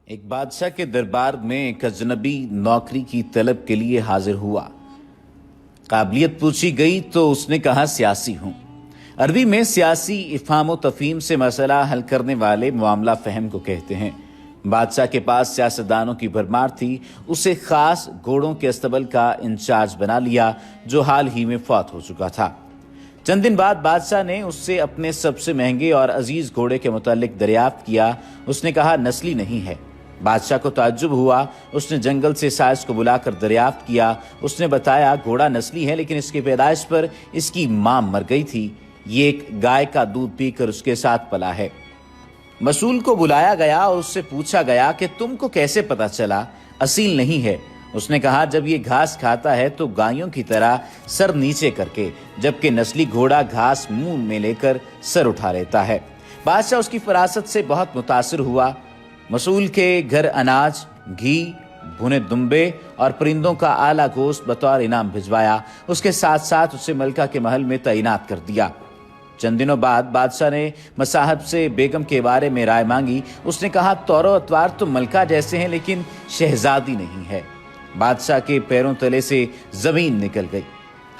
ایک بادشاہ کے دربار میں ایک اجنبی نوکری کی طلب کے لیے حاضر ہوا۔ قابلیت پوچھی گئی تو اس نے کہا سیاسی ہوں۔ عربی میں سیاسی افہام و تفہیم سے مسئلہ حل کرنے والے معاملہ فہم کو کہتے ہیں۔ بادشاہ کے پاس سیاستدانوں کی بھرمار تھی۔ اسے خاص گھوڑوں کے استبل کا انچارج بنا لیا جو حال ہی میں فوت ہو چکا تھا۔ چند دن بعد بادشاہ نے اس سے اپنے سب سے مہنگے اور عزیز گھوڑے کے متعلق دریافت کیا۔ اس نے کہا نسلی نہیں ہے۔ بادشاہ کو تعجب ہوا۔ اس نے جنگل سے سائز کو بلا کر دریافت کیا۔ اس نے بتایا گھوڑا نسلی ہے لیکن اس کی پیدائش پر اس کی ماں مر گئی تھی۔ یہ ایک گائے کا دودھ پی کر اس کے ساتھ پلا ہے۔ مسئول کو بلایا گیا اور اس سے پوچھا گیا کہ تم کو کیسے پتا چلا اصیل نہیں ہے؟ اس نے کہا جب یہ گھاس کھاتا ہے تو گایوں کی طرح سر نیچے کر کے، جبکہ نسلی گھوڑا گھاس منہ میں لے کر سر اٹھا لیتا ہے۔ بادشاہ اس کی فراست سے بہت متاثر ہوا۔ مسئول کے گھر اناج، گھی، بھنے دمبے اور پرندوں کا اعلیٰ گوشت بطور انعام بھجوایا۔ اس کے ساتھ ساتھ اسے ملکہ کے محل میں تعینات کر دیا۔ چند دنوں بعد بادشاہ نے مصاحب سے بیگم کے بارے میں رائے مانگی۔ اس نے کہا طور و اطوار تو ملکہ جیسے ہیں لیکن شہزادی نہیں ہے۔ بادشاہ کے پیروں تلے سے زمین نکل گئی۔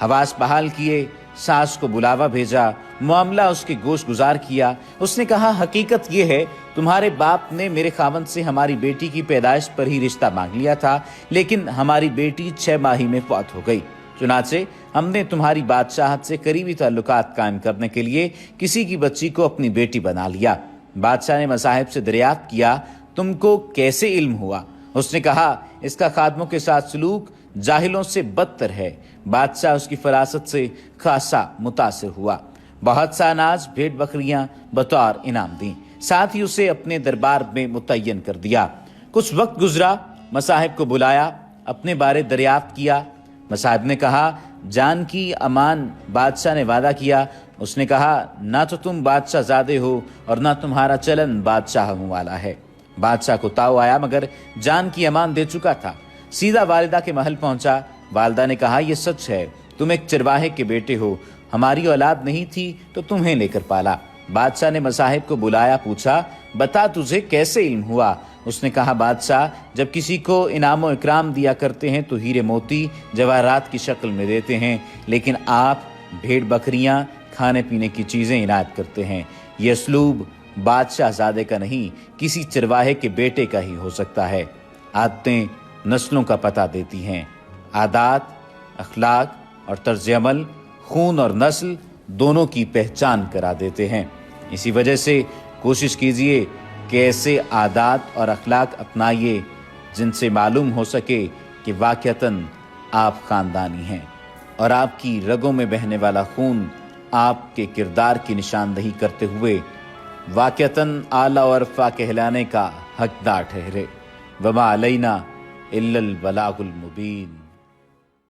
حواس بحال کیے، ساس کو بلاوا بھیجا، معاملہ اس کے گوش گزار کیا۔ اس نے کہا حقیقت یہ ہے تمہارے باپ نے میرے خاوند سے ہماری بیٹی کی پیدائش پر ہی رشتہ مانگ لیا تھا، لیکن ہماری بیٹی 6 ماہ میں فوت ہو گئی۔ چنانچہ ہم نے تمہاری بادشاہت سے قریبی تعلقات قائم کرنے کے لیے کسی کی بچی کو اپنی بیٹی بنا لیا۔ بادشاہ نے مصاحب سے دریافت کیا تم کو کیسے علم ہوا؟ اس نے کہا اس کا خادموں کے ساتھ سلوک جاہلوں سے بدتر ہے۔ بادشاہ اس کی فراست سے خاصا متاثر ہوا۔ بہت سا اناج، بھیڑ بکریاں بطور انعام دیں، ساتھ ہی اسے اپنے دربار میں متعین کر دیا۔ کچھ وقت گزرا، مصاحب کو بلایا، اپنے بارے دریافت کیا۔ مصاحب نے کہا جان کی امان بادشاہ نے وعدہ کیا۔ اس نے کہا نہ تو تم بادشاہ زادے ہو اور نہ تمہارا چلن بادشاہوں والا ہے۔ بادشاہ کو تاؤ آیا مگر جان کی امان دے چکا تھا۔ سیدھا والدہ کے محل پہنچا۔ والدہ نے کہا یہ سچ ہے، تم ایک چرواہے کے بیٹے ہو، ہماری اولاد نہیں تھی تو تمہیں لے کر پالا۔ بادشاہ نے مصاحب کو بلایا، پوچھا بتا تجھے کیسے علم ہوا؟ اس نے کہا بادشاہ جب کسی کو انعام و اکرام دیا کرتے ہیں تو ہیرے موتی جواہرات کی شکل میں دیتے ہیں، لیکن آپ بھیڑ بکریاں، کھانے پینے کی چیزیں عنایت کرتے ہیں۔ یہ اسلوب بادشاہ زادے کا نہیں، کسی چرواہے کے بیٹے کا ہی ہو سکتا ہے۔ عادتیں نسلوں کا پتہ دیتی ہیں۔ عادات، اخلاق اور طرز عمل خون اور نسل دونوں کی پہچان کرا دیتے ہیں۔ اسی وجہ سے کوشش کیجئے کہ ایسے عادات اور اخلاق اپنائیے جن سے معلوم ہو سکے کہ واقعتاً آپ خاندانی ہیں اور آپ کی رگوں میں بہنے والا خون آپ کے کردار کی نشاندہی کرتے ہوئے واقعتاً اعلیٰ و عرفہ کہلانے کا حقدار ٹھہرے۔ وما علینا الا البلاغ المبین۔